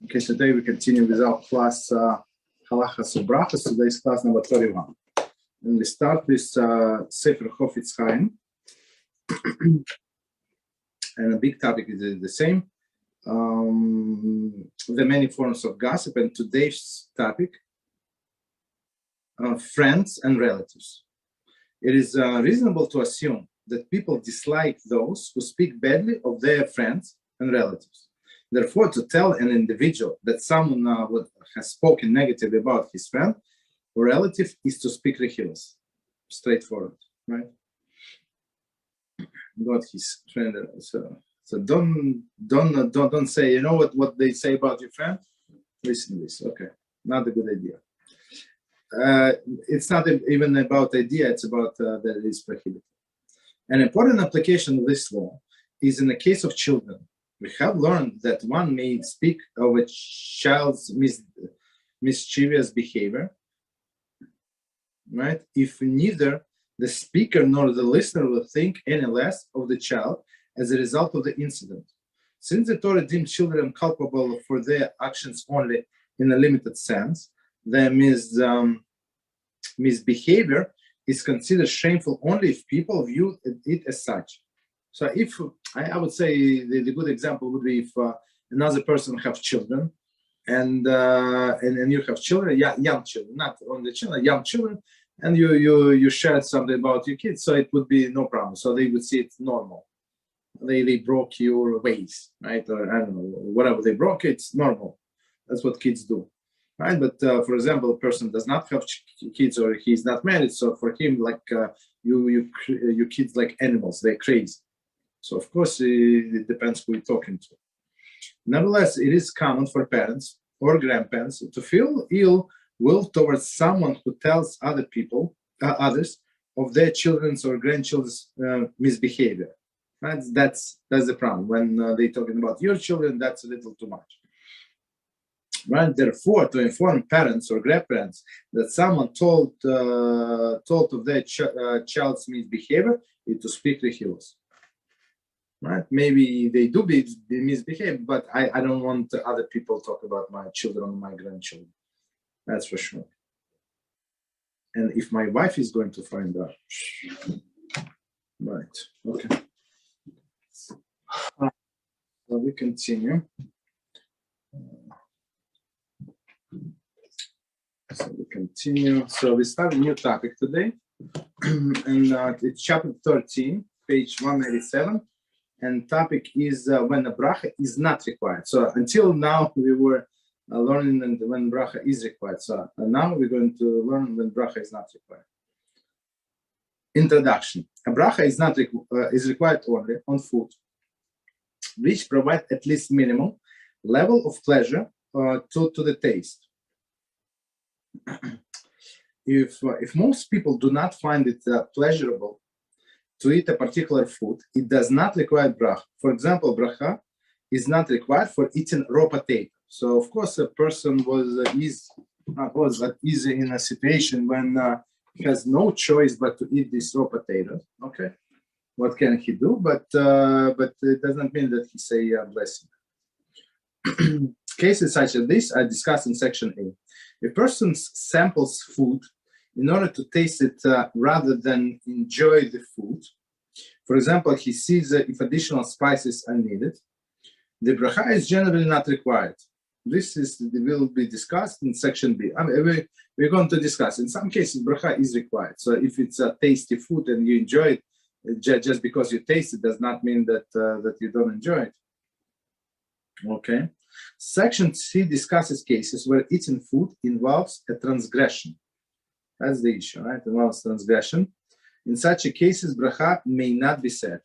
Okay, so today we continue with our class Halachos of Brochos. Today is class number 31. And we start with Sefer Chofetz Chaim. And a big topic is the same. The many forms of gossip. And today's topic, friends and relatives. It is reasonable to assume that people dislike those who speak badly of their friends and relatives. Therefore, to tell an individual that someone has spoken negatively about his friend or relative is to speak ridiculous. Straightforward, right? About his friend. So don't say, you know what they say about your friend? Listen to this. Okay, not a good idea. It's not even about idea. It's about that it is prohibited. An important application of this law is in the case of children. We have learned that one may speak of a child's mischievous behavior, right? If neither the speaker nor the listener will think any less of the child as a result of the incident. Since the Torah deemed children culpable for their actions only in a limited sense, their misbehavior is considered shameful only if people view it as such. So if I would say the good example would be if another person have children and you have children, young children, not only children, young children, and you shared something about your kids, so it would be no problem. So they would see it normal. They broke your vase, right? Or I don't know, whatever they broke, it's normal. That's what kids do, right? But for example, a person does not have kids or he's not married, so for him, like your kids like animals, they're crazy. So, of course, it depends who you're talking to. Nevertheless, it is common for parents or grandparents to feel ill will towards someone who tells others of their children's or grandchildren's misbehavior. Right? That's the problem. When they're talking about your children, that's a little too much. Right? Therefore, to inform parents or grandparents that someone told of their child's misbehavior is to speak ridiculous. Right? Maybe they do misbehave, but I don't want other people to talk about my children or my grandchildren. That's for sure. And if my wife is going to find out, right? Okay. So we continue. So we start a new topic today, and it's chapter 13, page 187. And topic is when a bracha is not required. So until now we were learning when bracha is required. So now we're going to learn when bracha is not required. Introduction. A bracha is not is required only on food, which provide at least minimum level of pleasure to the taste. If most people do not find it pleasurable to eat a particular food, it does not require bracha. For example, bracha is not required for eating raw potato. So, of course, a person is in a situation when he has no choice but to eat this raw potato. Okay, what can he do? But it doesn't mean that he say blessing. Cases such as this are discussed in section A. A person samples food in order to taste it rather than enjoy the food. For example, he sees if additional spices are needed. The bracha is generally not required. This will be discussed in section B. We're going to discuss. In some cases, bracha is required. So if it's a tasty food and you enjoy it, just because you taste it does not mean that you don't enjoy it. Okay. Section C discusses cases where eating food involves a transgression. That's the issue, right? Involves transgression. In such a cases, bracha may not be said.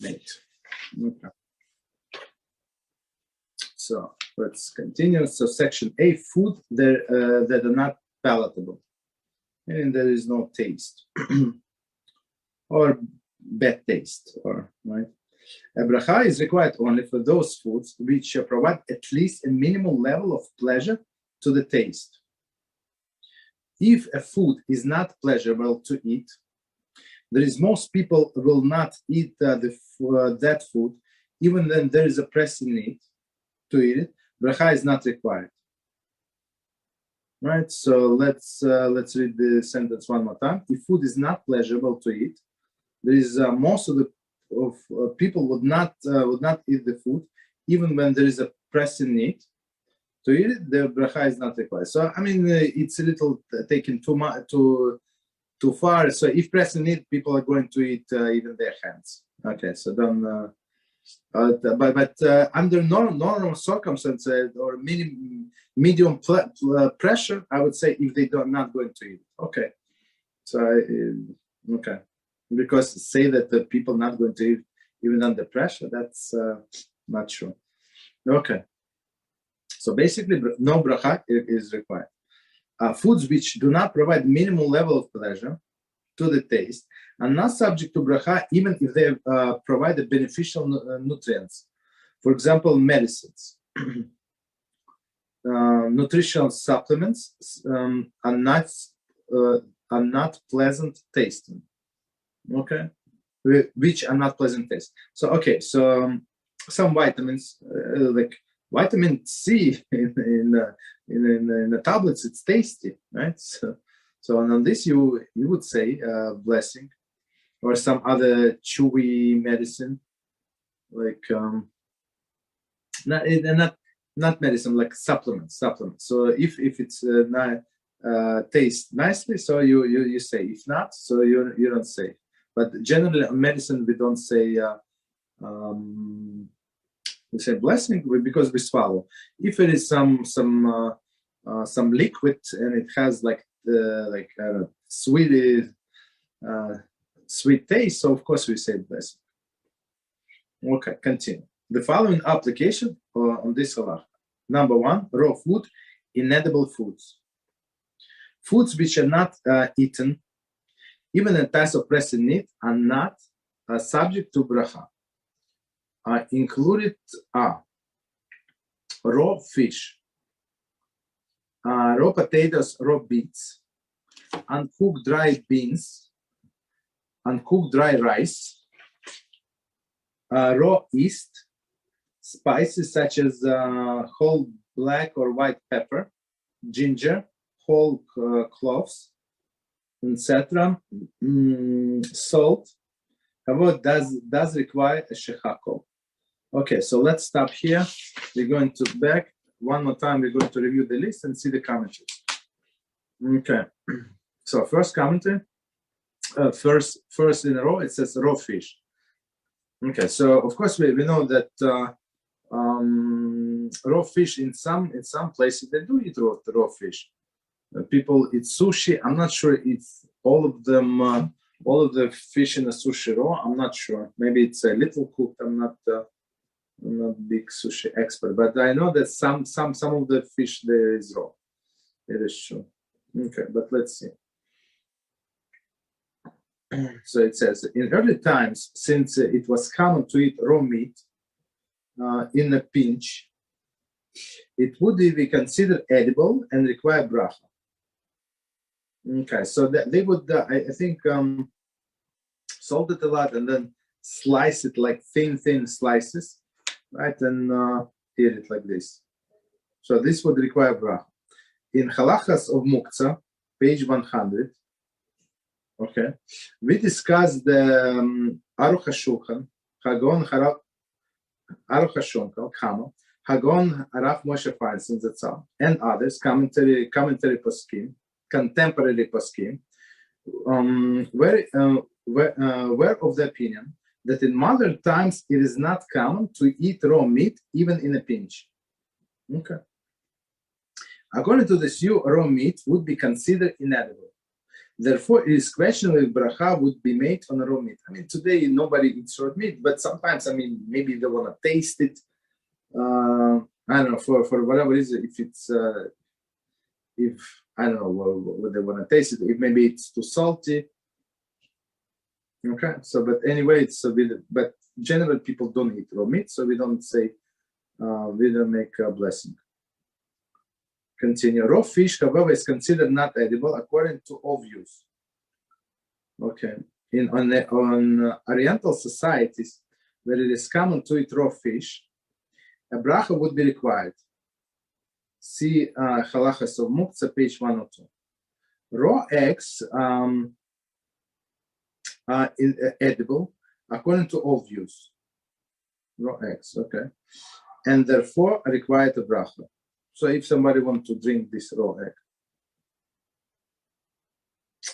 Okay. So let's continue. So section A, food that are not palatable, and there is no taste or bad taste, or right. A bracha is required only for those foods which provide at least a minimal level of pleasure to the taste. If a food is not pleasurable to eat, there is most people will not eat that food, even when there is a pressing need. to eat it, bracha is not required. Right. So let's read the sentence one more time. If food is not pleasurable to eat, there is most of the people would not eat the food, even when there is a pressing need to eat it. The bracha is not required. So I mean, it's a little taken too far. So if pressing need, people are going to eat even their hands. Okay, so don't. But under normal circumstances or medium pressure, I would say if they are not going to eat. Okay, so okay, because say that the people not going to eat even under pressure, that's not true. Okay, so basically no bracha is required. Foods which do not provide minimal level of pleasure to the taste are not subject to bracha, even if they provide the beneficial nutrients. For example, medicines, nutritional supplements are not pleasant tasting. Okay, which are not pleasant taste. So okay, so some vitamins like vitamin C in the tablets, it's tasty, right? So on this you would say blessing, or some other chewy medicine, like not medicine, like supplements. So if it's not taste nicely, so you say. If not, so you don't say. But generally, medicine we don't say. We say blessing because we swallow. If it is some liquid and it has sweet taste, so of course we say blessing. Okay, continue. The following application on this halakha. Number one, raw food, inedible foods. Foods which are not eaten, even in times of pressing need, are not subject to bracha. Included are raw fish, raw potatoes, raw beets, uncooked dry beans, uncooked dry rice, raw yeast, spices such as whole black or white pepper, ginger, whole cloves, etc. Salt. However, does require a shechako. Okay, so let's stop here. We're going to back one more time. We're going to review the list and see the commentaries. Okay, so first commentary, first in a row, it says raw fish. Okay, so of course we know that raw fish in some places they do eat raw fish. People eat sushi. I'm not sure it's all of them. All of the fish in a sushi raw. I'm not sure. Maybe it's a little cooked. I'm not big sushi expert, but I know that some of the fish there is raw. It is true. Okay, but let's see. So it says, in early times, since it was common to eat raw meat in a pinch, it would be considered edible and require bracha. Okay, so that they would, I think, salt it a lot and then slice it like thin slices, right, and eat it like this. So this would require bracha. In Halachos of Muktzah, page 100, okay, we discussed the Aruch HaShulchan, Hagon Hagon Arav Moshe Feinstein Zatzal, and others, commentary poskim, contemporary poskim, were of the opinion that in modern times it is not common to eat raw meat even in a pinch. Okay. According to this view, raw meat would be considered inedible. Therefore, it is questionable if bracha would be made on raw meat. I mean, today nobody eats raw meat, but sometimes, I mean, maybe they want to taste it. I don't know, for whatever reason, if it's, if, I don't know what they want to taste it, if maybe it's too salty. Okay, so, but anyway, it's a bit, but generally people don't eat raw meat, so we don't say, we don't make a blessing. Continue. Raw fish, however, is considered not edible according to all views. Okay. On Oriental societies, where it is common to eat raw fish, a bracha would be required. See Halachos of Muktzah, page 102. Raw eggs are edible according to all views. Raw eggs, okay. And therefore required a bracha. So if somebody wants to drink this raw egg,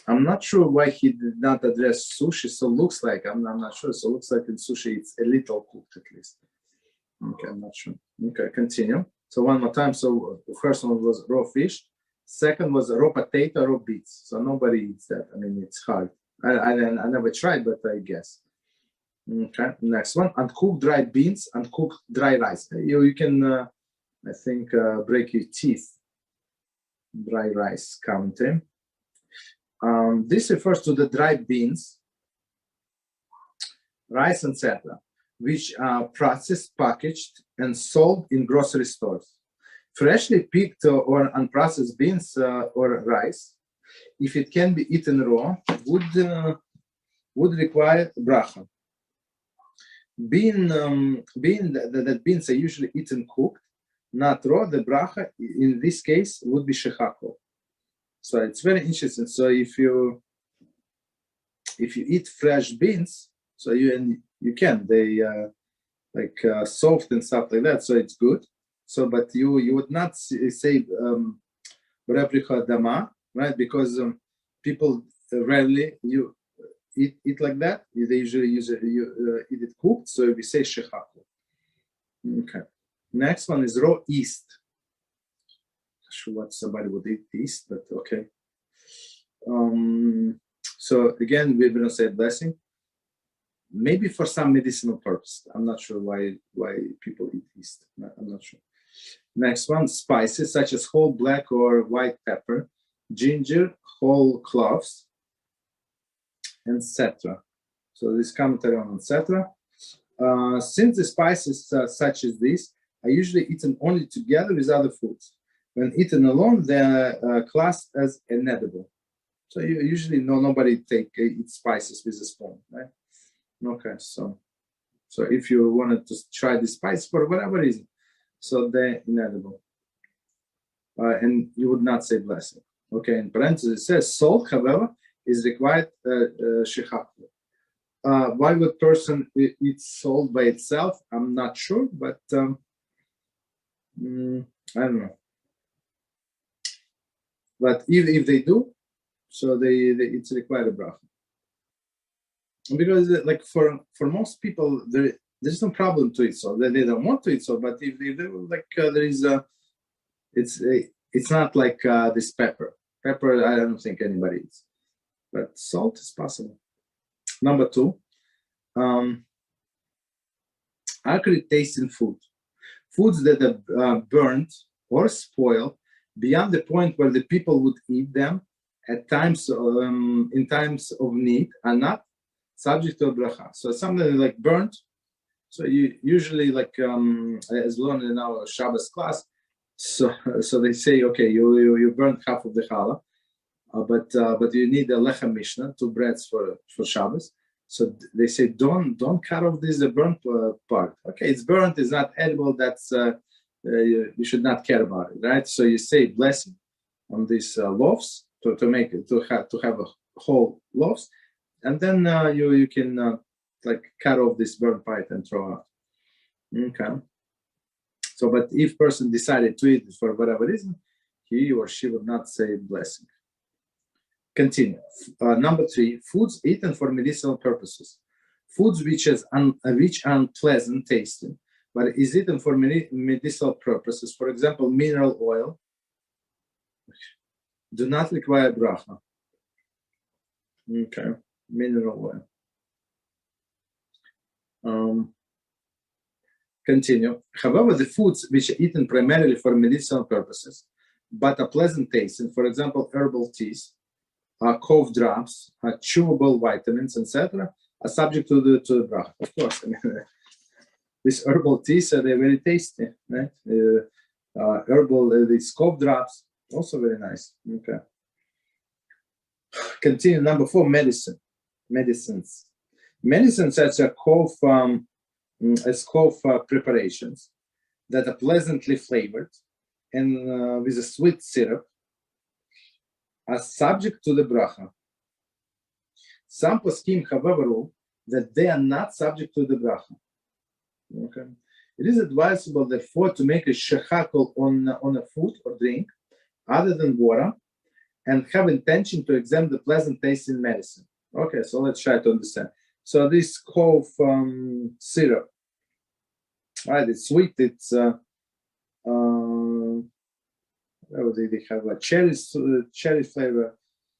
I'm not sure why he did not address sushi. So looks like, I'm not sure. So looks like in sushi it's a little cooked at least. Okay, I'm not sure. Okay, continue. So one more time. So the first one was raw fish. Second was raw potato, raw beets. So nobody eats that. I mean, it's hard. I never tried, but I guess. Okay, next one. Uncooked dry beans, uncooked dry rice. You can, I think, break your teeth. Dry rice commentary. This refers to the dry beans, rice, etc., which are processed, packaged, and sold in grocery stores. Freshly picked or unprocessed beans or rice, if it can be eaten raw, would require bracha. Being that beans are usually eaten cooked, not raw, the bracha in this case would be shechako. So it's very interesting. So if you eat fresh beans, so you can, they soft and stuff like that. So it's good. So but you would not say replica dama, right? Because people rarely eat like that. They usually eat it cooked. So we say shechaku. Okay. Next one is raw yeast. Not sure what somebody would eat yeast, but okay. So again, we're going to say blessing. Maybe for some medicinal purpose. I'm not sure why people eat yeast. I'm not sure. Next one, spices such as whole black or white pepper, ginger, whole cloves, etc. So this commentary on etc. Since the spices such as this are usually eaten only together with other foods, when eaten alone, they are classed as inedible. So you usually nobody eats spices with a spoon, right? Okay, so if you wanted to try the spice for whatever reason, so they're inedible, and you would not say blessing. Okay, in parentheses it says salt, however, is required shechaku. Why would person eat salt by itself? I'm not sure, but I don't know. But if they do, so it's required a bracha. Because like for most people, there's no problem to eat salt. They don't want to eat salt, but if they like there is it's not like this pepper. Pepper, I don't think anybody eats, but salt is possible. Number 2, acrid taste in food. Foods that are burnt or spoiled beyond the point where the people would eat them at times in times of need are not subject to a bracha. So something like burnt. So you usually like as we learned in our Shabbos class. So they say, okay, you burnt half of the challah, but you need a lechem mishnah, 2 breads for Shabbos. So they say don't cut off this burnt part. Okay, it's burnt, it's not edible. That's you should not care about it, right? So you say blessing on these loaves to make it to have a whole loaves, and then you can like cut off this burnt part and throw out. Okay. So, but if person decided to eat it for whatever reason, he or she would not say blessing. Continue. Number 3, foods eaten for medicinal purposes. Foods which are unpleasant tasting, but is eaten for medicinal purposes. For example, mineral oil do not require bracha. Okay, mineral oil. Continue. However, the foods which are eaten primarily for medicinal purposes, but are pleasant tasting, for example, herbal teas, cough drops, chewable vitamins, etc., are subject to the bracha. Of course, I mean, these herbal teas they're very tasty, right? These cough drops also very nice. Okay. Continue. Number 4, medicines such as cough preparations that are pleasantly flavored and with a sweet syrup are subject to the bracha. Some poskim, however, rule that they are not subject to the bracha. Okay. It is advisable, therefore, to make a shechakol on a food or drink other than water and have intention to exempt the pleasant taste in medicine. Okay, so let's try to understand. So this cough syrup, right? It's sweet. It's they have a cherry flavor,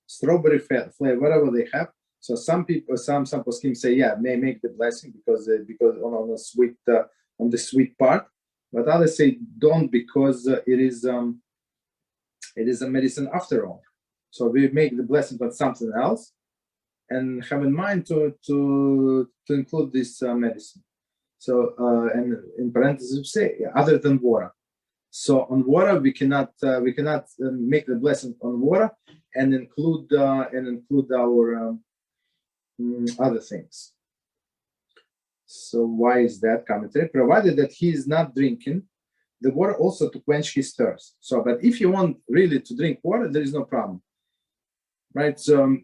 strawberry flavor, whatever they have. So some people, some poskim say, yeah, may make the blessing because on the sweet part, but others say don't because it is a medicine after all. So we make the blessing on something else, and have in mind to include this medicine. So and in parentheses we say other than water. So on water we cannot make the blessing on water and include our other things. So why is that? Commentary: provided that he is not drinking the water also to quench his thirst. So, but if you want really to drink water, there is no problem, right? So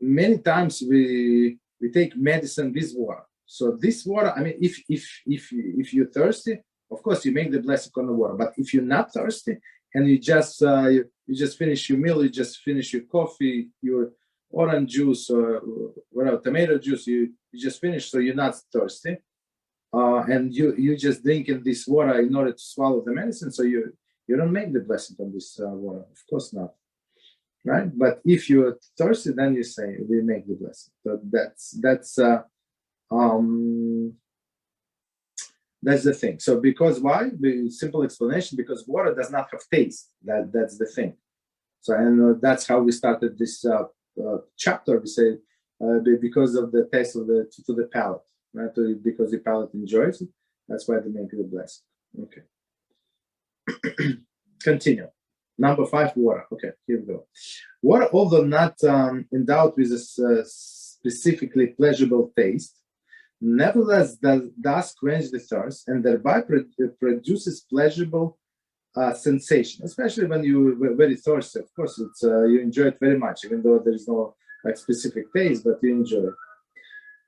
many times we take medicine with water. So this water, I mean, if you're thirsty, of course you make the blessing on the water. But if you're not thirsty and you just finish your meal, you just finish your coffee, your orange juice or whatever, tomato juice, you just finish, so you're not thirsty, and you just drinking this water in order to swallow the medicine, so you don't make the blessing on this water, of course not, right? But if you're thirsty, then you say we make the blessing. So that's the thing. So because why? The simple explanation: because water does not have taste. That's the thing. So and that's how we started this chapter. We say because of the taste of to the palate, right? Because the palate enjoys it. That's why they make the blessing. Okay. Continue. Number 5, water. Okay, here we go. Water, although not endowed with a specifically pleasurable taste, nevertheless does quench the thirst and thereby produces pleasurable sensation, especially when you're very thirsty. Of course, it's you enjoy it very much, even though there is no like specific taste, but you enjoy it.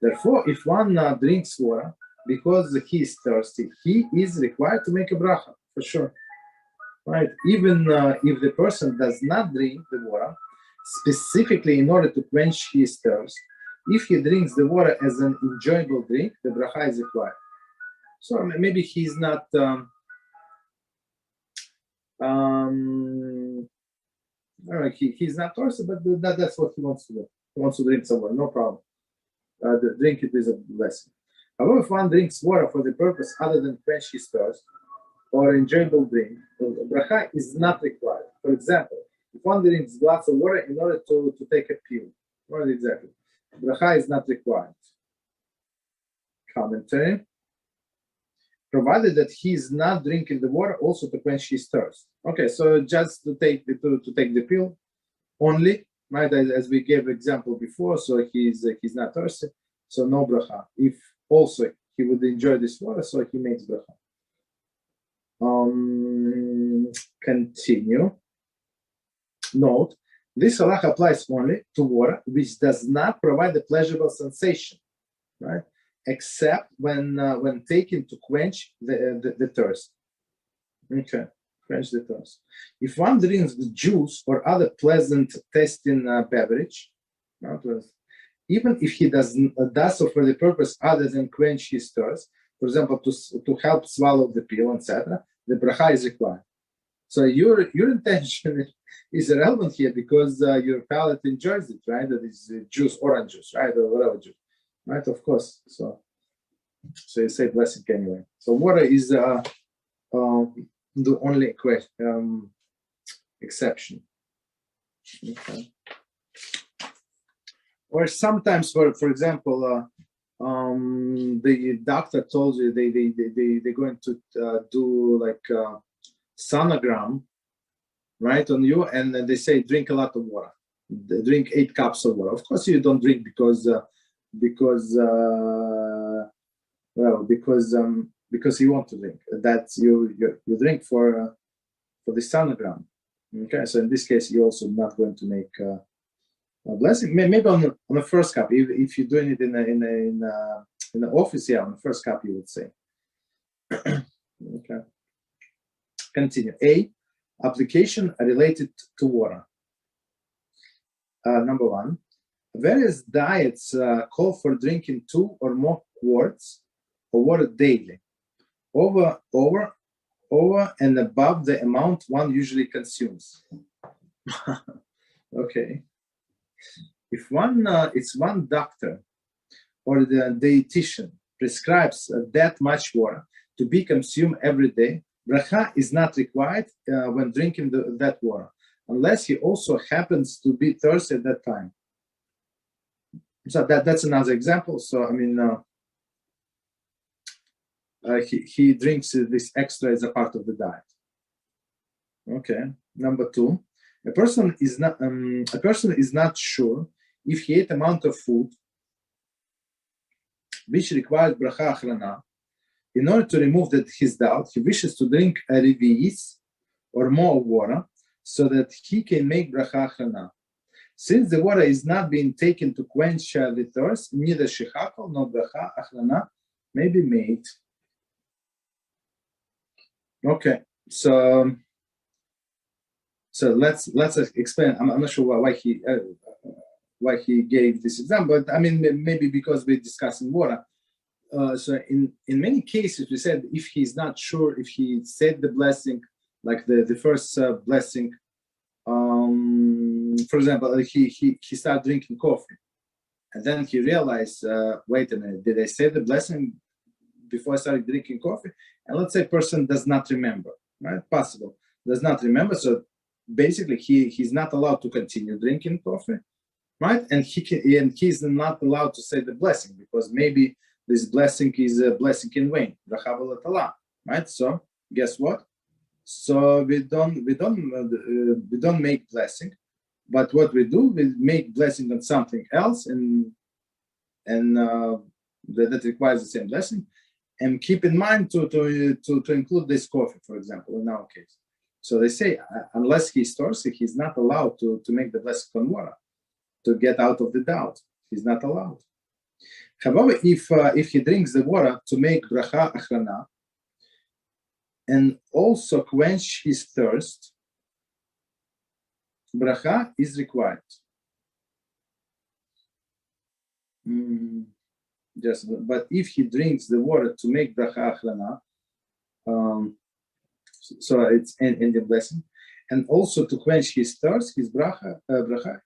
Therefore, if one drinks water because he is thirsty, he is required to make a bracha for sure, right? Even if the person does not drink the water specifically in order to quench his thirst, if he drinks the water as an enjoyable drink, the bracha is required. So maybe he's not. He's not thirsty, but that's what he wants to do. He wants to drink some water, no problem. Drink it is a blessing. However, if one drinks water for the purpose other than quench his thirst or enjoyable drink, the bracha is not required. For example, if one drinks a glass of water in order to take a pill, what exactly? Bracha is not required. Commentary: provided that he is not drinking the water also to quench his thirst. Okay, so just to take the pill only, right? As we gave example before, so he's not thirsty, so no bracha. If also he would enjoy this water, so he makes bracha. Continue. Note: this halakha applies only to water which does not provide a pleasurable sensation, right? Except when taken to quench the thirst. Okay, quench the thirst. If one drinks juice or other pleasant tasting beverage, even if he does so for the purpose other than quench his thirst, for example, to help swallow the pill, etc., the bracha is required. So your intention is irrelevant here because your palate enjoys it, right? That is juice, orange juice, right, or whatever juice, right? Of course. So you say blessing anyway. So water is the only exception. Okay. Or sometimes, for example, the doctor told you they're going to do like sonogram, right, on you, and then they say drink a lot of water. Drink 8 cups of water. Of course, you don't drink because because you want to drink. That's you drink for the sonogram. Okay, so in this case, you're also not going to make a blessing. Maybe on the first cup, if you're doing it in the office, on the first cup you would say. Okay. Continue. A, application related to water. Number 1, various diets call for drinking 2 or more quarts of water daily, over and above the amount one usually consumes. Okay. If it's one doctor or the dietitian prescribes that much water to be consumed every day, bracha is not required when drinking that water, unless he also happens to be thirsty at that time. So that's another example. So I mean, he drinks this extra as a part of the diet. Okay. Number 2, a person is not sure if he ate amount of food which requires bracha achrana. In order to remove his doubt, he wishes to drink a revi'is or more water so that he can make bracha achrana. Since the water is not being taken to quench the thirst, neither shechakol nor bracha achrana may be made. Okay, so let's explain. I'm not sure why he gave this example, but I mean maybe because we're discussing water. So in many cases we said if he's not sure if he said the blessing, like the first blessing, for example, he started drinking coffee, and then he realized, wait a minute, did I say the blessing before I started drinking coffee? And let's say person does not remember, right? Possible, does not remember. So basically he's not allowed to continue drinking coffee, right? And he's not allowed to say the blessing because maybe this blessing is a blessing in vain, right? So guess what? So we don't make blessing, but what we do, we make blessing on something else, and that requires the same blessing. And keep in mind to include this coffee, for example, in our case. So they say unless he's thirsty, he's not allowed to make the blessing on water to get out of the doubt. He's not allowed. However, if he drinks the water to make bracha achrana and also quench his thirst, bracha is required. But if he drinks the water to make bracha achrana, so it's in the blessing, and also to quench his thirst, his bracha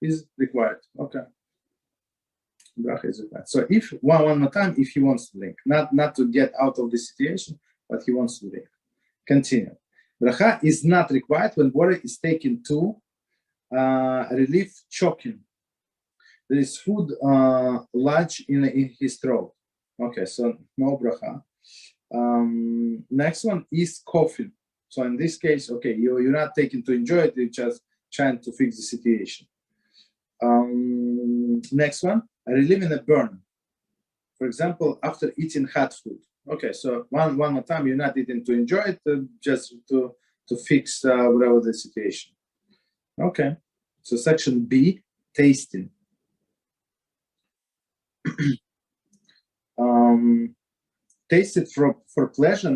is required. Okay. Bracha is required. So if one more time, if he wants to drink, not to get out of the situation, but he wants to drink. Continue. Bracha is not required when water is taken to relieve choking. There is food lodged in his throat. Okay, so no bracha. Next one is coughing. So in this case, okay, you're not taking to enjoy it, you're just trying to fix the situation. Next one, relieving a burn. For example, after eating hot food. Okay, so one more time, you're not eating to enjoy it, just to fix whatever the situation. Okay, so section B, tasting. Tasted for pleasure,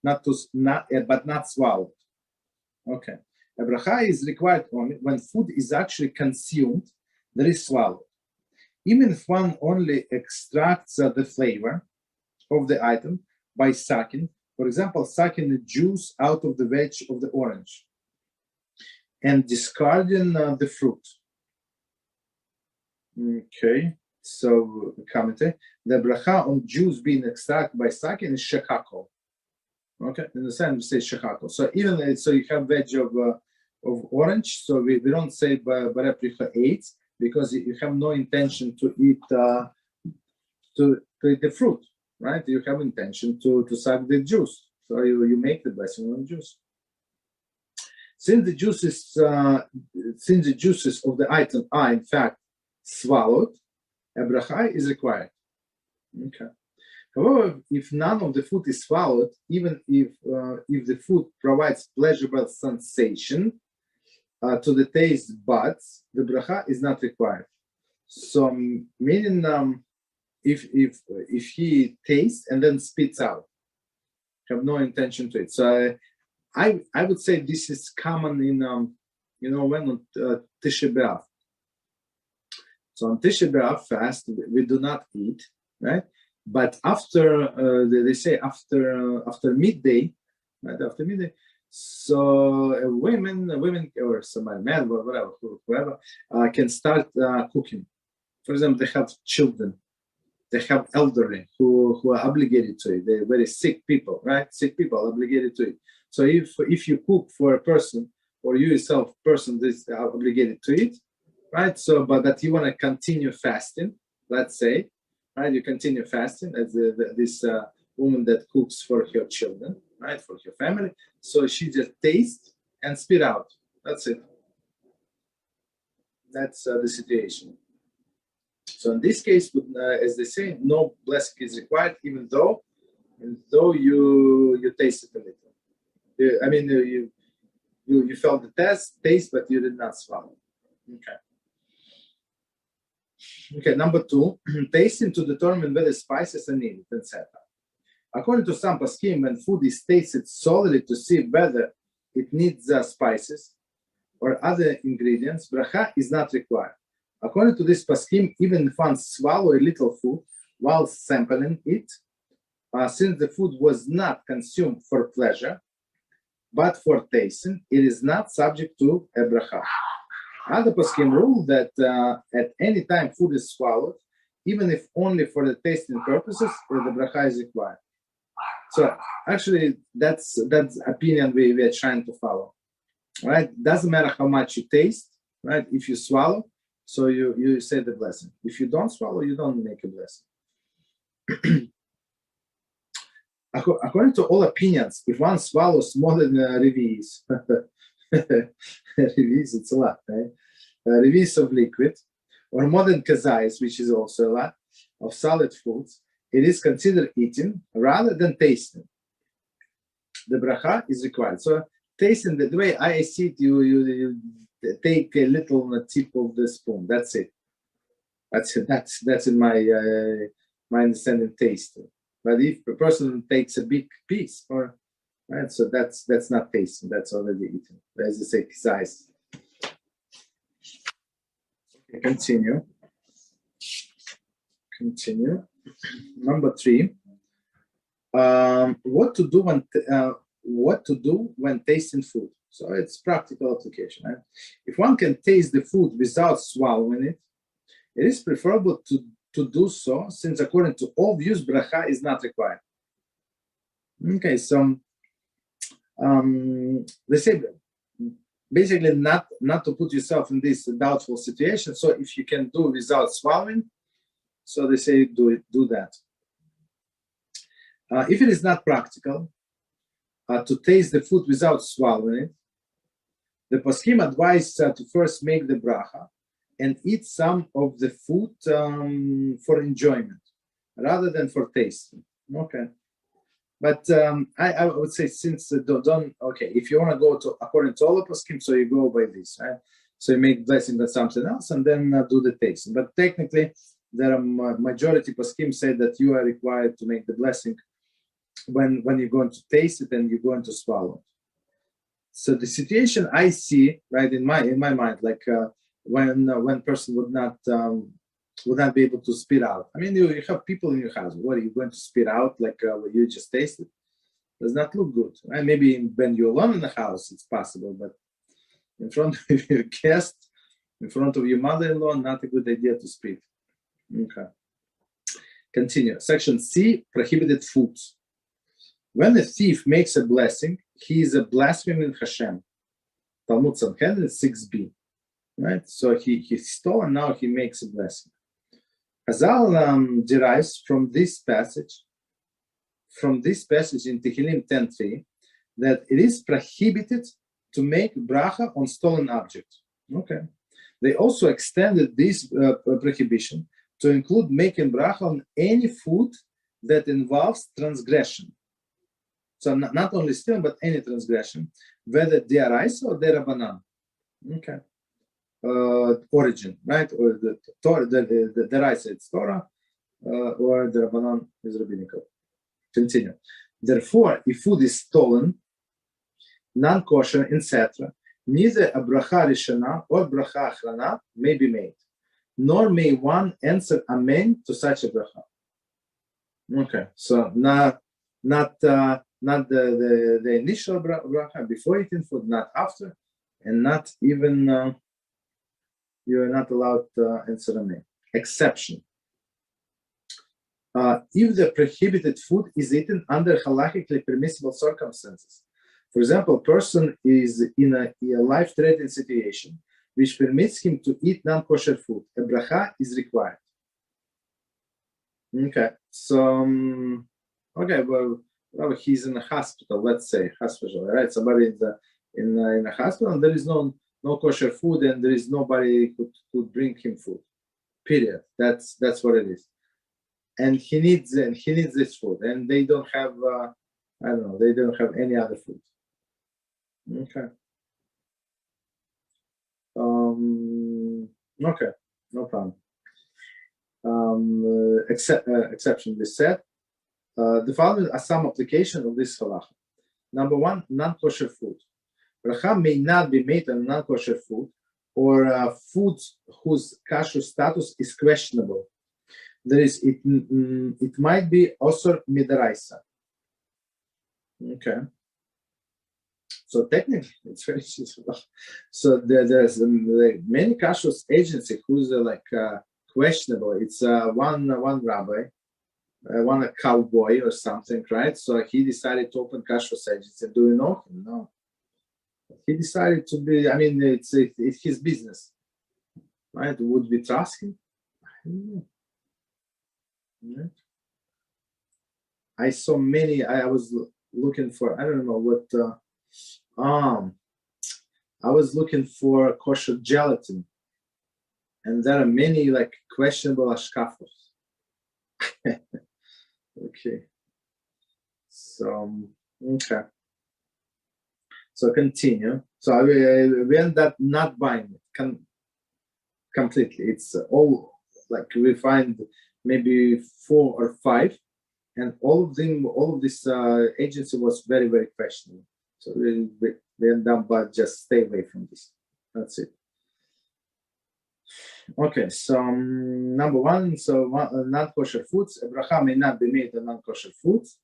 but not swallowed. Okay, a bracha is required only when food is actually consumed, that is swallowed. Even if one only extracts the flavor of the item by sucking, for example, sucking the juice out of the veg of the orange and discarding the fruit. Okay, so commentary. The bracha on juice being extracted by sucking is shechakol. Okay, in the sense we say shechakol. So even so, you have veg of orange. So we don't say barepricha 8 because you have no intention to eat the fruit, right? You have intention to suck the juice. So you make the blessing on juice. Since the juices of the item are in fact swallowed, a bracha is required. Okay. However, if none of the food is swallowed, even if the food provides pleasurable sensation to the taste buds, the bracha is not required. So, meaning if he tastes and then spits out, have no intention to it. So I would say this is common in when on Tisha B'Av. So on Tisha B'Av fast we do not eat, right? But after they say after midday, right? After midday, so women or somebody, man, whatever, whoever can start cooking. For example, they have children, they have elderly who are obligated to it. They're very sick people, right? Sick people are obligated to it. So if you cook for a person or you yourself person is obligated to it, right? So but that you want to continue fasting, let's say, right? You continue fasting as this woman that cooks for her children, right? For her family. So she just tastes and spit out. That's it. That's the situation. So in this case, as they say, no blessing is required, even though you tasted a little. I mean, you felt the taste, but you did not swallow. Okay, number 2, tasting to determine whether spices are needed, etc. According to some poskim, when food is tasted solely to see whether it needs spices or other ingredients, bracha is not required. According to this poskim, even if one swallow a little food while sampling it, since the food was not consumed for pleasure, but for tasting, it is not subject to a bracha. Other poskim rule that at any time food is swallowed, even if only for the tasting purposes, the bracha is required. So actually, that's opinion we are trying to follow. Right? Doesn't matter how much you taste, right? If you swallow, so you say the blessing. If you don't swallow, you don't make a blessing. According to all opinions, if one swallows more than revis, revis, it's a lot, right? Revis of liquid, or more than kazais, which is also a lot, of solid foods, it is considered eating rather than tasting. The bracha is required. So tasting, the way I see it, you take a little on the tip of the spoon. That's it. That's in my understanding tasting. But if a person takes a big piece, right, so that's not tasting. That's already eaten. As you say, size. Okay, continue. Number 3. What to do when tasting food? So it's practical application. Right? If one can taste the food without swallowing it, it is preferable to do so, since according to all views, bracha is not required. Okay, so they say basically not to put yourself in this doubtful situation. So if you can do without swallowing, so they say do that. If it is not practical to taste the food without swallowing it, the poskim advise to first make the bracha and eat some of the food for enjoyment rather than for tasting. Okay, but I would say since if you want to go to according to all the poskim, so you go by this, right? So you make blessing with something else and then do the tasting. But technically, there are majority poskim say that you are required to make the blessing when you're going to taste it and you're going to swallow it. So the situation I see right in my mind, like when person would not be able to spit out. I mean, you have people in your house. What are you going to spit out? Like what you just tasted? Does not look good. Right? Maybe when you're alone in the house, it's possible, but in front of your guest, in front of your mother-in-law, not a good idea to spit. Okay. Continue. Section C, prohibited foods. When a thief makes a blessing, he is a blaspheming Hashem. Talmud Sanhedrin 6b. Right? So he stole and now he makes a blessing. Hazal derives from this passage in Tehillim 10:3 that it is prohibited to make bracha on stolen object. Okay. They also extended this prohibition to include making bracha on any food that involves transgression. So not only stealing, but any transgression, whether deraisa or derabanan. Okay. Origin, right? Or the deraisa, it's Torah, or derabanan is rabbinical. Continue. Therefore, if food is stolen, non-kosher, etc., neither a bracha rishana or bracha achrana may be made, nor may one answer amen to such a bracha. Okay, so not the initial bracha before eating food, not after, and not even you are not allowed to answer amen. Exception. If the prohibited food is eaten under halachically permissible circumstances. For example, a person is in a life-threatening situation which permits him to eat non-kosher food. A bracha is required. Okay, so well, he's in a hospital. Let's say hospital, right? Somebody in a hospital, and there is no kosher food, and there is nobody who could bring him food. Period. That's what it is. And he needs this food, and they don't have they don't have any other food. Okay. Okay, no problem. Exception is said. The following are some application of this halacha. Number one, non-kosher food. Bracha may not be made on non-kosher food or foods whose kasher status is questionable. It might be also midaraisa. Okay. So technically, it's very simple. So there's many kasher agency who's questionable. It's one rabbi, one a cowboy or something, right? So he decided to open kasher agency. Do you know him? No. He decided to be. I mean, it's his business, right? Would we trust him? I don't know. Right. I saw many. I was looking for. I don't know what. I was looking for kosher gelatin, and there are many questionable ashkafos. Okay. So okay. So continue. So we end up not buying it completely. It's all we find maybe 4 or 5, and all of this agency was very, very questionable. So we end up but just stay away from this. That's it. Okay, so number one, non-kosher foods. A bracha may not be made on non-kosher foods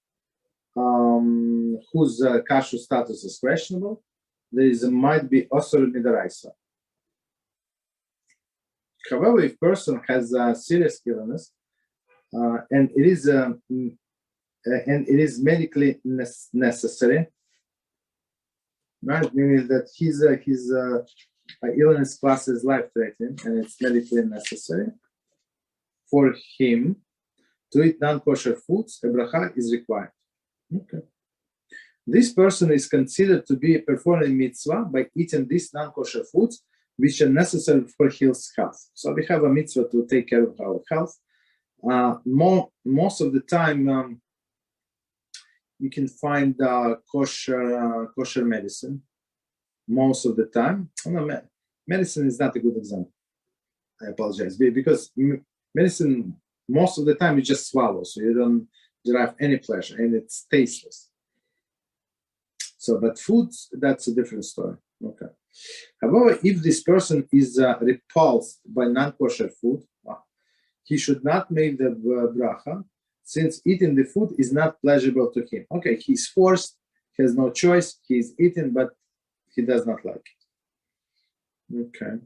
whose kasher status is questionable. Might be also midaraisa. However, if person has a serious illness and it is medically necessary, right? Meaning that his illness class is life-threatening and it's medically necessary for him to eat non-kosher foods, a bracha is required. Okay. This person is considered to be performing mitzvah by eating these non-kosher foods which are necessary for his health. So we have a mitzvah to take care of our health. Most of the time, you can find kosher medicine. Most of the time, medicine is not a good example. I apologize, because medicine most of the time you just swallow, so you don't derive any pleasure, and it's tasteless. So, but foods, that's a different story. Okay. However, if this person is repulsed by non-kosher food, he should not make the bracha, since eating the food is not pleasurable to him. Okay, he's forced, he has no choice, he's eating, but he does not like it. Okay.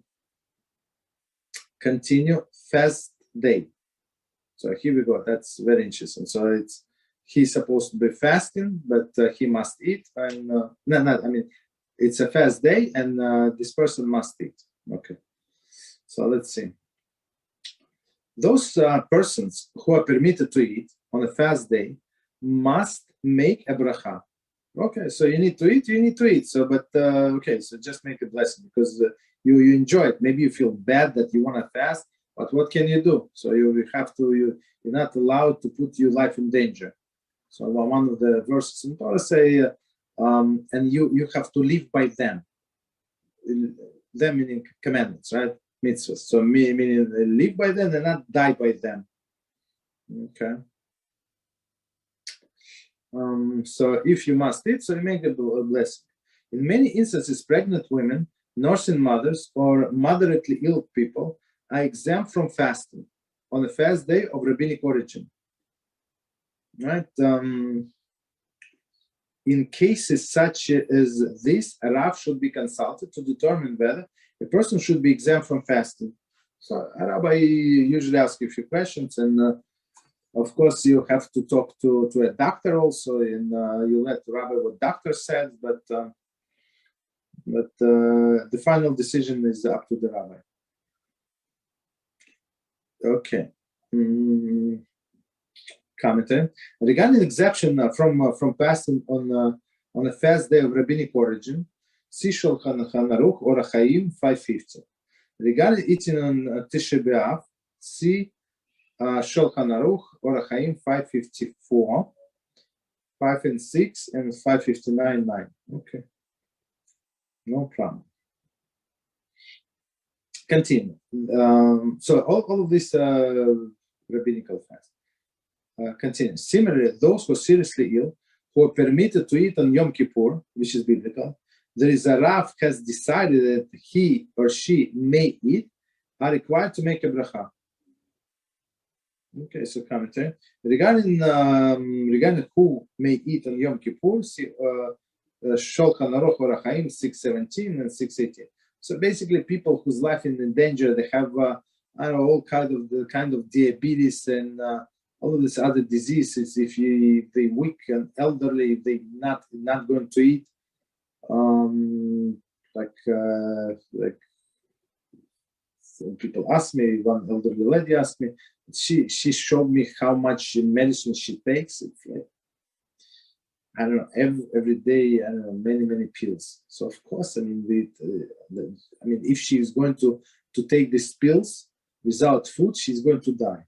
Continue, fast day. So here we go, that's very interesting. So he's supposed to be fasting, but he must eat. And it's a fast day, and this person must eat. Okay. So let's see. Those persons who are permitted to eat on a fast day must make a bracha. Okay, so you need to eat. So, but okay, so just make a blessing because you enjoy it. Maybe you feel bad that you want to fast, But what can you do? So you have to, you're not allowed to put your life in danger. So one of the verses in Torah say, and you have to live by them. Them meaning commandments, right? Mitzvahs. So meaning live by them and not die by them. Okay. So if you must eat, so you make a blessing. In many instances, pregnant women, nursing mothers, or moderately ill people are exempt from fasting on a fast day of rabbinic origin. Right? In cases such as this, a Rav should be consulted to determine whether a person should be exempt from fasting. So a rabbi usually asks you a few questions, and of course you have to talk to a doctor also, and you let the rabbi what doctor says, but the final decision is up to the rabbi. Okay. Commentary regarding exception from fasting on a fast day of rabbinic origin, see Shulchan Aruch or Chaim 550. Regarding eating on Tisha B'Av, see Shulchan Aruch or Chaim 554, 5 and 6, and 559 9. Okay, no problem. Continue. So all of this rabbinical fast. Continue. Similarly, those who are seriously ill, who are permitted to eat on Yom Kippur, which is biblical, there is a Rav has decided that he or she may eat, are required to make a bracha. Okay, so commentary. Regarding who may eat on Yom Kippur, see Shulchan Aruch or Chaim 617 and 618. So basically, people whose life is in danger, they have I don't know, all kind of diabetes and all of these other diseases. If they weak and elderly, if they not going to eat, like some people ask me, one elderly lady asked me, she showed me how much medicine she takes. It's like, I don't know, every day, I don't know, many pills. So of course, I mean, if she is going to take these pills without food, she's going to die.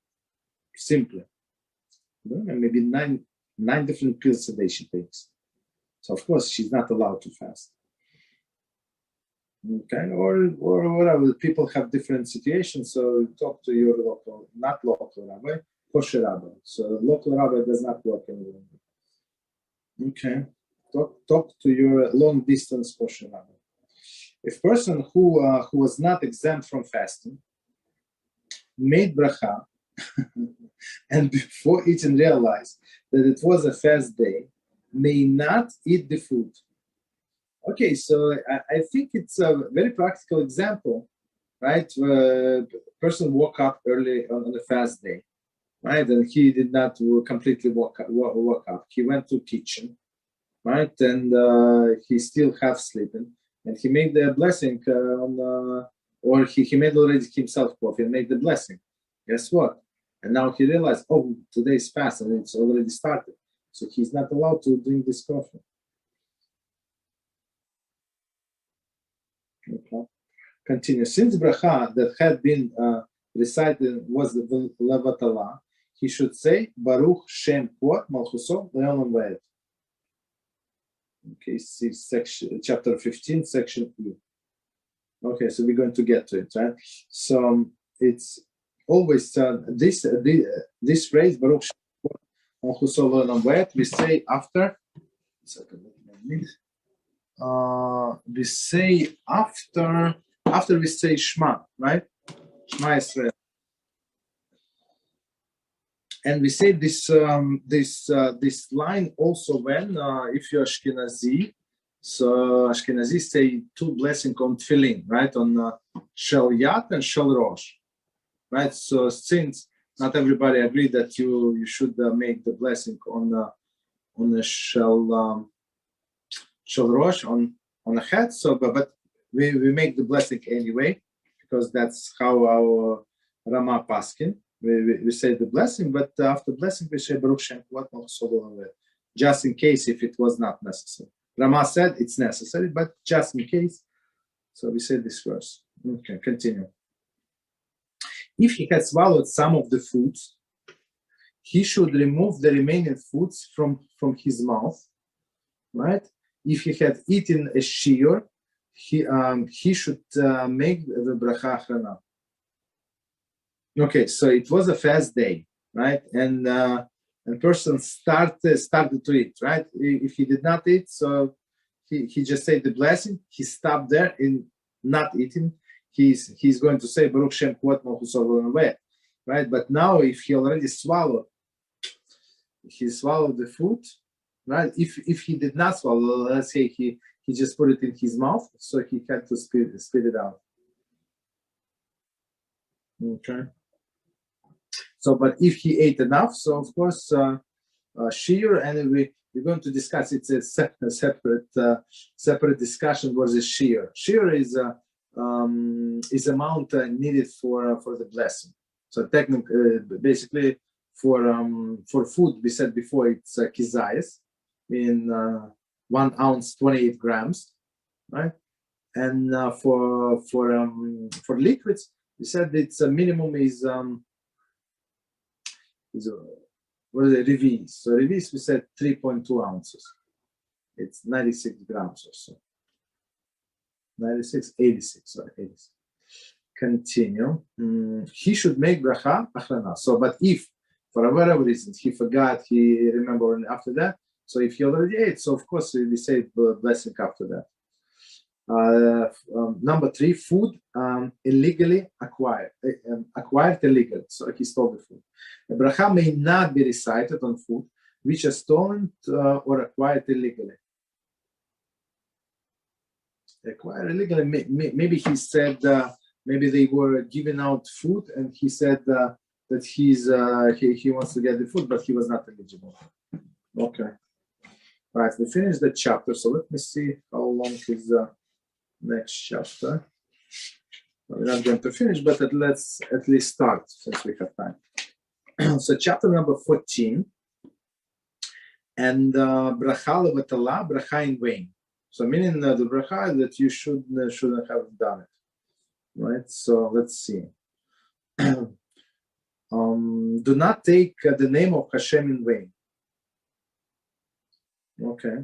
Simply. Maybe nine different pills a day she takes. So of course she's not allowed to fast. Okay, or whatever. People have different situations. So talk to your not local rabbi, kosher rabbi. So local rabbi does not work anymore. Okay, talk to your long distance kosher rabbi. If person who was not exempt from fasting made bracha and before eating realized that it was a fast day, may not eat the food. Okay, so I think it's a very practical example, right? A person woke up early on a fast day, right? And he did not completely woke up. He went to kitchen, right? And he still half sleeping. And he made the blessing or he made already himself coffee and made the blessing. Guess what? And now he realized, oh, today's fast and it's already started. So he's not allowed to drink this coffee. Okay. Continue. Since bracha that had been recited was the levatala, he should say Baruch Shem Kvod Malchuso Le'olam Va'ed. Okay, see chapter 15, section E. Okay, so we're going to get to it, right? So it's always this phrase Baruch Shem Kvod Malchuso Le'olam Va'ed. We say after. We say after we say Shema, right? Shema Yisrael, and we say this line also when if you're Ashkenazi, so Ashkenazi say two blessings on tefillin, right? On Shel Yad and Shel Rosh, right? So since not everybody agree that you should make the blessing on the Shel Rosh on the head, so but we make the blessing anyway because that's how our Rama Paskin. We say the blessing, but after blessing we say Baruch Shem Kvod Malchuso Le'olam Va'ed, just in case if it was not necessary. Rama said it's necessary, but just in case, so we say this verse. Okay, continue. If he had swallowed some of the foods, he should remove the remaining foods from his mouth, right? If he had eaten a shiur, he should make the bracha achrona. Okay, so it was a fast day, right? And person started to eat, right? If he did not eat, so he just said the blessing. He stopped there in not eating. He's going to say Baruch Shem Kvod Malchus Olam, right? But now, if he already swallowed the food, right? If he did not swallow, let's say he just put it in his mouth, so he had to spit it out. Okay. So, but if he ate enough, so of course, shiur, and we're going to discuss. It's a separate discussion. What is shiur? Shiur is amount needed for the blessing. So technically, basically, for food, we said before, it's kizayis in 1 ounce, 28 grams, right? And for liquids, we said its minimum is what is it? Revis. So revis, we said 3.2 ounces. It's 96 grams or so. 86. Continue. He should make bracha achrona. So, but if for whatever reason he forgot, he remembered after that. So if he already ate, so of course we say blessing after that. Number 3, food illegally acquired illegally. So he stole the food. The bracha may not be recited on food which is stolen or acquired illegally. Acquired illegally, maybe he said, maybe they were giving out food, and he said that he wants to get the food, but he was not eligible. Okay. All right, we finished the chapter. So let me see how long is the next chapter. We're not going to finish, but let's at least start since we have time. So chapter number 14, and bracha levatala, bracha in vain. So meaning the bracha that you shouldn't have done it, right? So let's see. Do not take the name of Hashem in vain. Okay.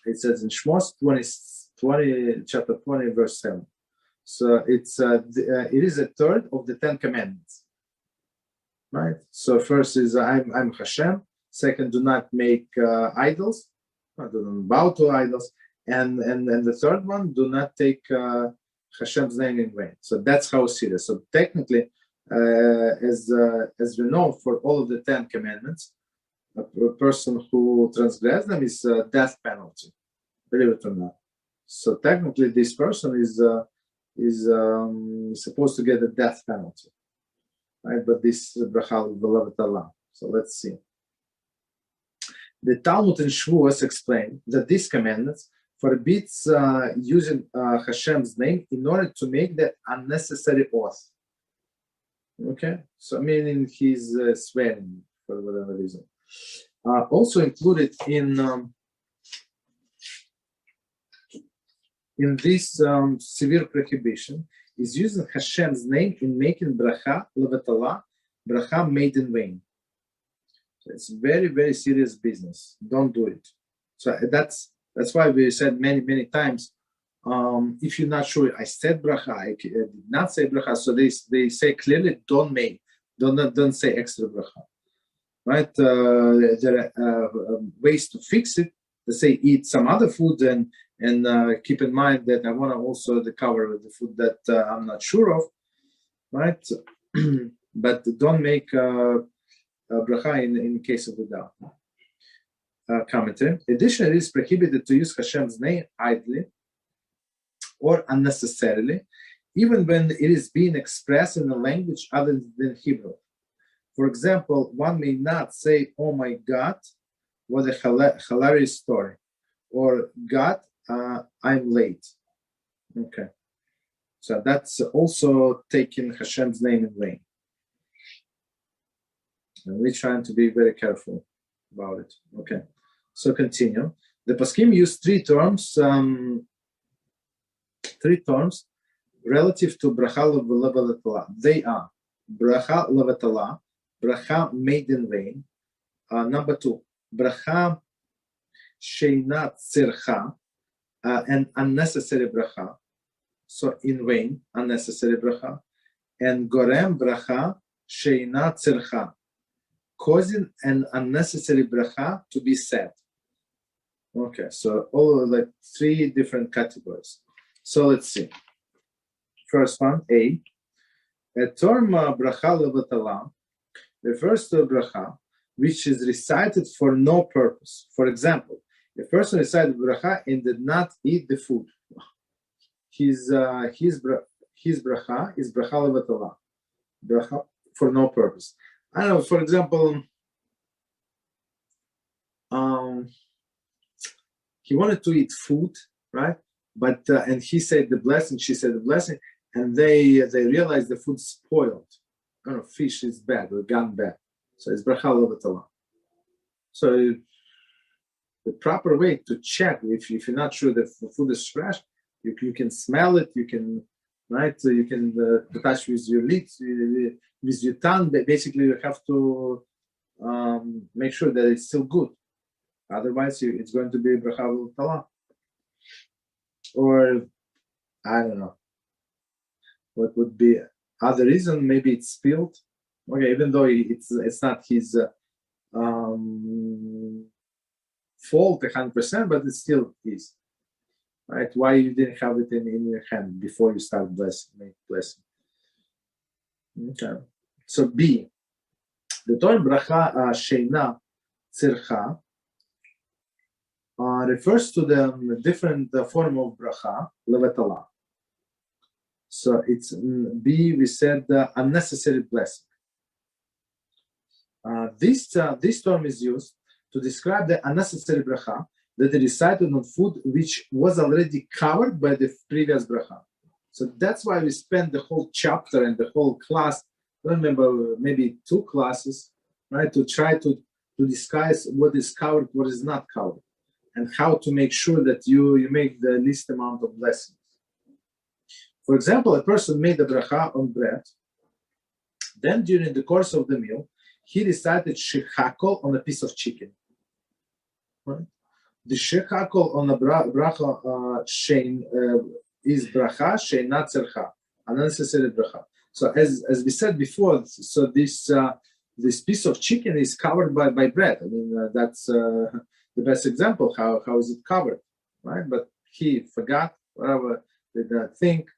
It says in Shmos 20, chapter 20, verse 7. So it is a third of the 10 commandments, right? So first is I'm Hashem. Second, do not make idols. Do not bow to idols. And the third one, do not take Hashem's name in vain. So that's how serious. So technically, as we know, for all of the 10 commandments, a person who transgresses them is a death penalty, believe it or not. So technically, this person is supposed to get a death penalty, right? But this is bracha beloved Allah. So let's see. The Talmud in Shavuos explained that these commandments forbids using Hashem's name in order to make that unnecessary oath. Okay, so meaning he's swearing for whatever reason. Also included in this severe prohibition is using Hashem's name in making bracha levatala, bracha made in vain. So it's very, very serious business. Don't do it. So that's why we said many times. If you're not sure, I said bracha, I did not say bracha. So they say clearly, don't say extra bracha. Right? There are ways to fix it. They say eat some other food and keep in mind that I want to also cover the food that I'm not sure of, right? But don't make bracha in case of the doubt. Commentary. Additionally, it is prohibited to use Hashem's name idly or unnecessarily, even when it is being expressed in a language other than Hebrew. For example, one may not say, "Oh my God, what a hilarious story," or "God, I'm late." Okay, so that's also taking Hashem's name in vain. And we're trying to be very careful about it. Okay, so continue. The Paskim use three terms relative to bracha levatala. They are bracha levatala, bracha made in vain. Number 2, bracha sheina tzircha, an unnecessary bracha. So in vain, unnecessary bracha. And gorem bracha sheina tzircha, causing an unnecessary bracha to be said. Okay, so all like 3 different categories. So let's see. First one, A. A term bracha levatala refers to a bracha which is recited for no purpose. For example, a person recited bracha and did not eat the food. His bracha is bracha levatala, bracha for no purpose. I don't know, for example, he wanted to eat food, right? But and he said the blessing, she said the blessing, and they realized the food spoiled. I don't know, fish is bad or gone bad. So it's bracha levatala. So the proper way to check if you're not sure that the food is fresh, you can smell it, you can, right? So you can touch with your lips, with your tongue. Basically, you have to make sure that it's still good. Otherwise, it's going to be bracha levatala. Or I don't know what would be other reason. Maybe it's spilled. Okay, even though it's not his fault 100%, but it still is. Right? Why you didn't have it in your hand before you start blessing? Okay. So B. The term bracha sheina tzircha refers to the different form of bracha levatala. So it's B. We said unnecessary blessing. This term is used to describe the unnecessary bracha that is recited on food which was already covered by the previous bracha. So that's why we spent the whole chapter and the whole class, I remember maybe 2 classes, right, to try to discuss what is covered, what is not covered, and how to make sure that you make the least amount of blessings. For example, a person made a bracha on bread, then during the course of the meal, he recited shechakol on a piece of chicken. Right? The shechakol on a bracha is bracha sheina tzircha, unnecessary bracha. So as we said before, so this piece of chicken is covered by bread. I mean that's the best example. How is it covered, right? But he forgot, whatever, did not think.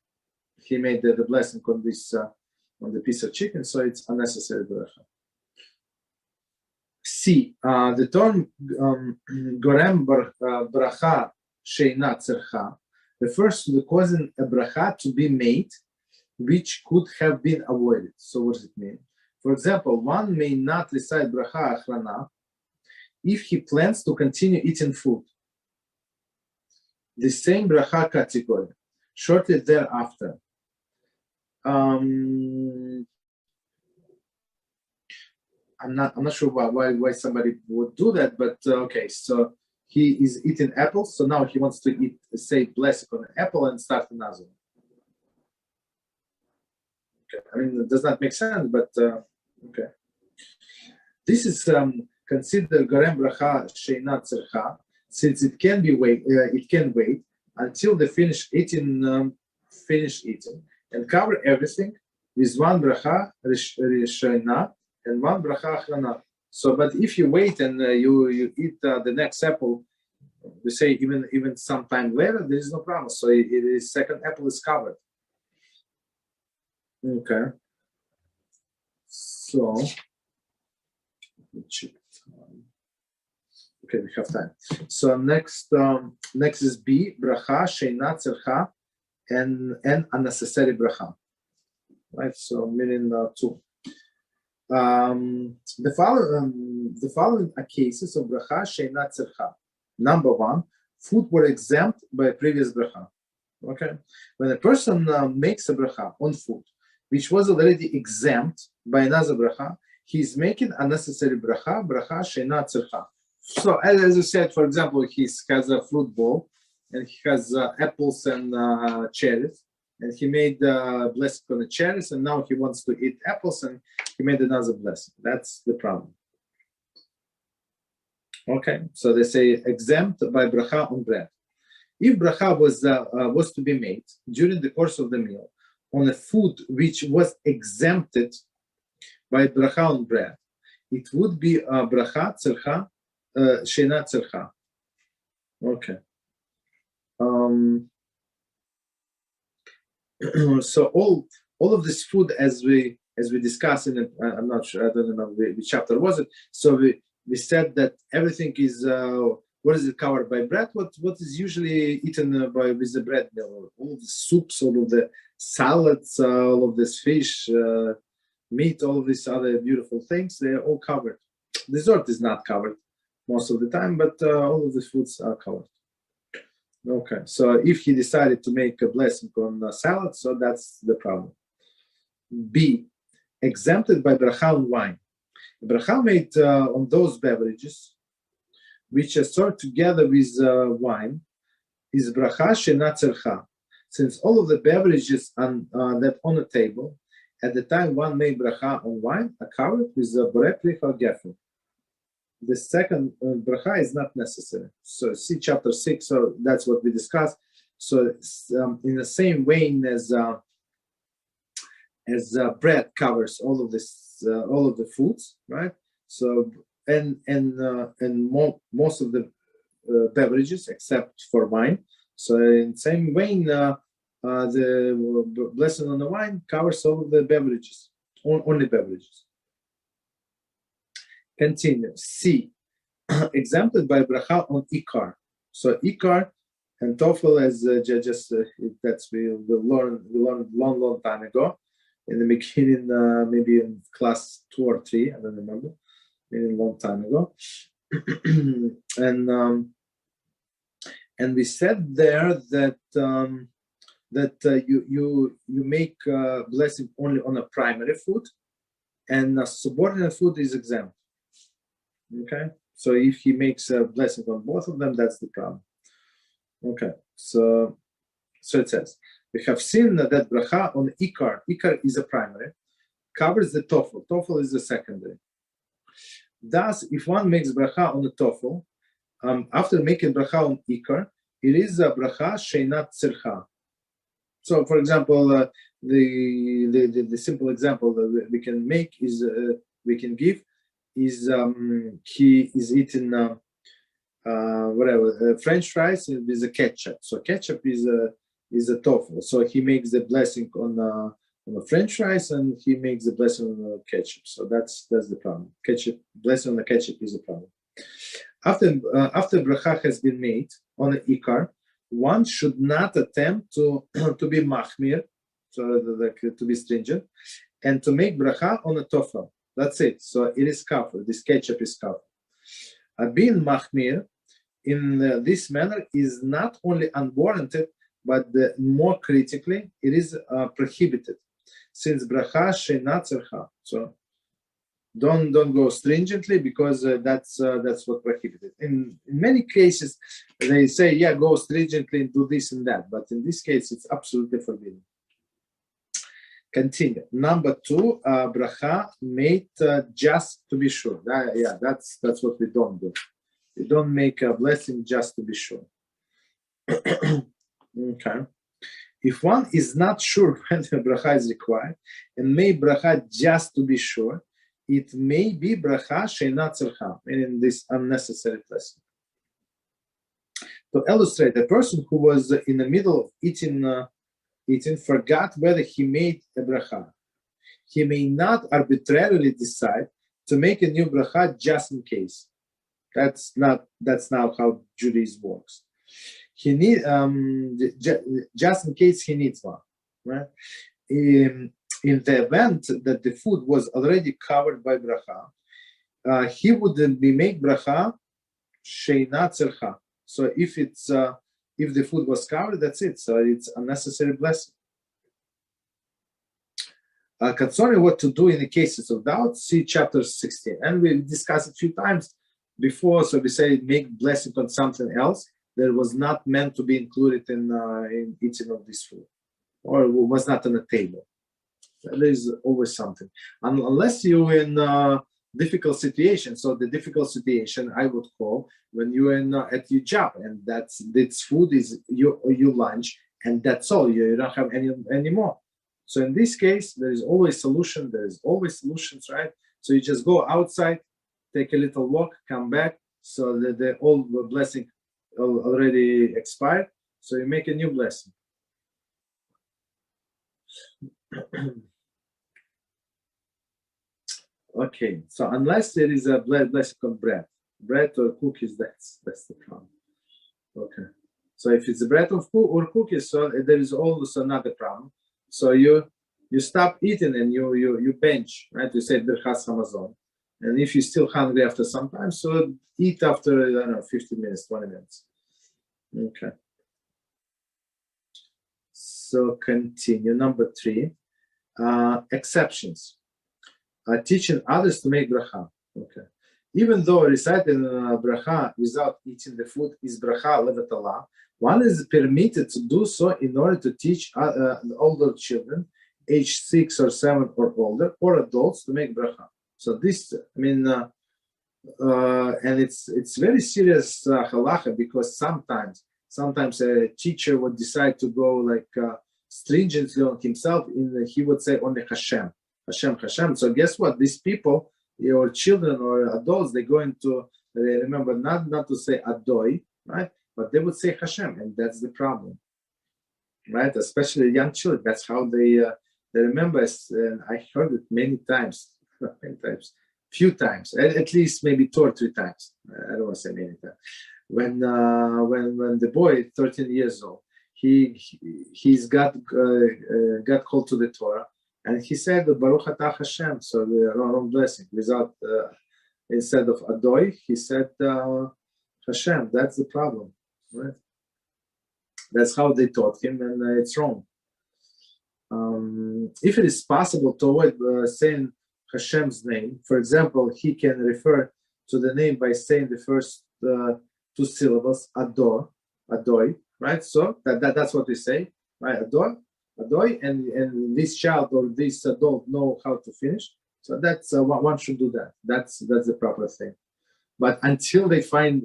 He made the blessing on this on the piece of chicken, so it's unnecessary bracha. C. The term gorem bracha sheina tzircha refers to the causing a bracha to be made which could have been avoided. So what does it mean? For example, one may not recite bracha achrana if he plans to continue eating food. The same bracha category shortly thereafter. I'm not sure why somebody would do that, but okay. So he is eating apples, so now he wants to say blessing on an apple and start another one. Okay, I mean it does not make sense, but okay. This is considered gorem bracha sheina tzircha, since it can wait until they finish eating, and cover everything with one bracha rishona and one bracha achrona. So, but if you wait and you eat the next apple, we say even sometime later, there is no problem. So the second apple is covered. Okay. So, okay, we have time. So next is B, bracha sheina tzircha, and unnecessary bracha. Right. So meaning 2. The following are cases of bracha sheina tzircha. Number 1, food were exempt by a previous bracha. Okay, when a person makes a bracha on food which was already exempt by another bracha, he is making unnecessary bracha sheina tzircha. So as you said, for example, he has a fruit bowl and he has apples and cherries. and he made blessing on the cherries, and now he wants to eat apples, and he made another blessing. That's the problem. Okay, so they say exempt by bracha on bread. If bracha was to be made during the course of the meal on a food which was exempted by bracha on bread, it would be bracha tzercha, sheina tzercha. Okay. So all of this food, as we discussed in it, I'm not sure, I don't remember which chapter was it. So we said that everything is what is it covered by bread? What is usually eaten with the bread meal? All of the soups, all of the salads, all of this fish, meat, all of these other beautiful things, they're all covered. Dessert is not covered most of the time, but all of the foods are covered. Okay, so if he decided to make a blessing on salad, so that's the problem. B, exempted by bracha on wine. Bracha made on those beverages which are served together with wine is bracha sheina tzercha. Since all of the beverages that on the table at the time one made bracha on wine are covered with borei pli or gefen. The second bracha is not necessary. So see chapter 6. So that's what we discussed. So in the same vein as bread covers all of this, all of the foods, right? So and most of the beverages except for wine. So in the same vein, the blessing on the wine covers all of the beverages, only beverages. Continue. C, exempted by bracha on ikar. So ikar and tofel, as that's we learned long time ago in the beginning, maybe in class 2 or 3, I don't remember, maybe a long time ago. And we said there that you make blessing only on a primary food, and a subordinate food is exempt. Okay, so if he makes a blessing on both of them, that's the problem. Okay, so it says we have seen that bracha on ikar is a primary, covers the tofel is the secondary. Thus, if one makes bracha on the tofel, after making bracha on ikar, it is a bracha sheina tzercha. So, for example, the simple example that we can make is we can give is he is eating French fries with a ketchup. So ketchup is a tofel. So he makes the blessing on the French fries, and he makes the blessing on the ketchup. So that's the problem. Blessing on the ketchup is the problem. After bracha has been made on the ikar, one should not attempt to be machmir, so to be stringent, and to make bracha on a tofel. That's it. So it is covered. This ketchup is covered. Being machmir in this manner is not only unwarranted, but more critically, it is prohibited. Since bracha sheina tzercha. So don't go stringently, because that's what prohibited. In many cases, they say, yeah, go stringently and do this and that. But in this case, it's absolutely forbidden. Continue. Number 2, bracha made just to be sure. That's what we don't do. We don't make a blessing just to be sure. Okay. If one is not sure when the bracha is required and made bracha just to be sure, it may be bracha sheina tzercha, meaning this unnecessary blessing. To illustrate, a person who was in the middle of eating forgot whether he made a bracha. He may not arbitrarily decide to make a new bracha just in case. That's not how Judaism works. He need just in case he needs one, right? In the event that the food was already covered by bracha, he would be make bracha sheina tzercha. So if the food was covered, that's it. So it's unnecessary blessing. Concerning what to do in the cases of doubt, see chapter 16. And we discussed it a few times before. So we say make blessing on something else that was not meant to be included in eating of this food. or was not on the table. There is always something, unless you're in a difficult situation. So the difficult situation I would call when you're in at your job, and this food is your lunch, and that's all. You don't have any more. So in this case, there is always solution. There is always solutions, right? So you just go outside, take a little walk, come back. So the old blessing already expired. So you make a new blessing. Okay, so unless there is a blessing on bread or cookies, that's the problem. Okay, so if it's a bread or cookies, so there is also another problem. So you stop eating and you bench, right? You say Berachos Hamazon, and if you're still hungry after some time, so eat after, I don't know, 15 minutes, 20 minutes. Okay. So continue. Number 3, exceptions. Teaching others to make bracha. Okay. Even though reciting bracha without eating the food is bracha levatala, one is permitted to do so in order to teach older children, age 6 or 7 or older, or adults to make bracha. So this, I mean, and it's very serious halacha, because sometimes a teacher would decide to go like stringently on himself. He would say only Hashem. So guess what? These people, your children or adults, they're going to remember not to say Adoi, right? But they would say Hashem, and that's the problem, right? Especially young children. That's how they remember. And I heard it many times, few times, at least maybe 2 or 3 times. I don't want to say many times. When the boy, 13 years old, he's got called to the Torah. And he said Baruch Atah Hashem, so the wrong blessing. Without instead of Adoi, he said Hashem. That's the problem, right? That's how they taught him, and it's wrong. If it is possible to avoid saying Hashem's name, for example, he can refer to the name by saying the first 2 syllables, Adoi, right? So that's what we say, right? Adoi, and this child or this adult know how to finish. So that's one should do that. That's the proper thing. But until they find,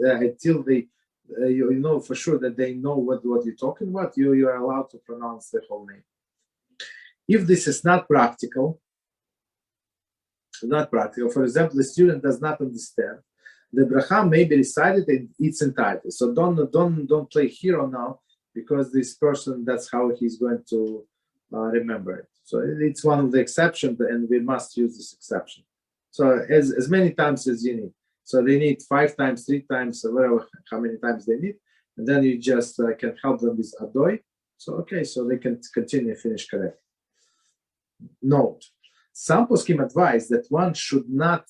you know for sure that they know what you're talking about, you are allowed to pronounce the whole name. If this is not practical, for example, the student does not understand, the bracha may be recited in its entirety. So don't play hero now, because this person, that's how he's going to remember it. So it's one of the exceptions, and we must use this exception. So as many times as you need. So they need 5 times, 3 times, whatever, how many times they need. And then you just can help them with Adoi. So, okay, so they can continue finish correct. Note, some poskim advise that one should not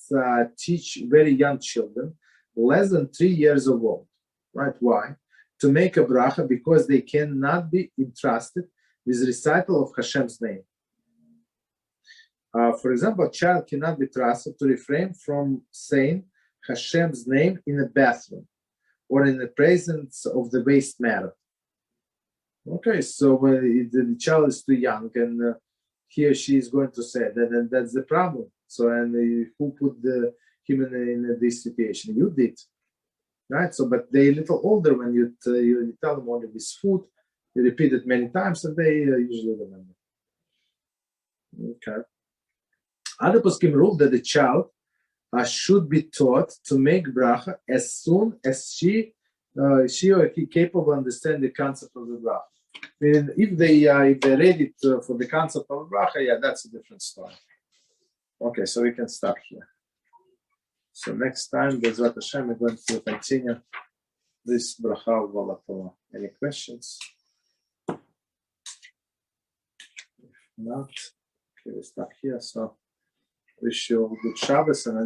teach very young children, less than 3 years old. Right? Why? To make a bracha, because they cannot be entrusted with recital of Hashem's name. For example, a child cannot be trusted to refrain from saying Hashem's name in a bathroom or in the presence of the waste matter. Okay, so when the child is too young and he or she is going to say that, and that's the problem. So, and who put him in this situation? You did. Right, so but they're a little older when you tell them only this food, you repeat it many times, and they usually remember. Okay. Other poskim rule that the child should be taught to make bracha as soon as she or he capable of understanding the concept of the bracha. I mean, if they're ready for the concept of the bracha, yeah, that's a different story. Okay, so we can stop here. So next time, Be'Ezrat Hashem, we're going to continue this bracha of Torah. Any questions? If not, okay, we stop here. So wish you all good Shabbos, and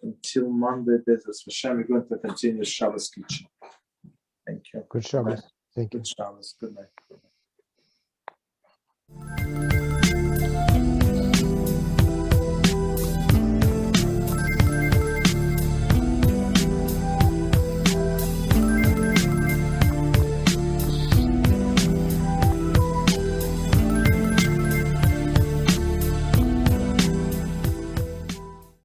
until Monday, Be'Ezrat Hashem, we're going to continue Shabbos kitchen. Thank you. Good Shabbos. Thank you. Good Shabbos. Good night.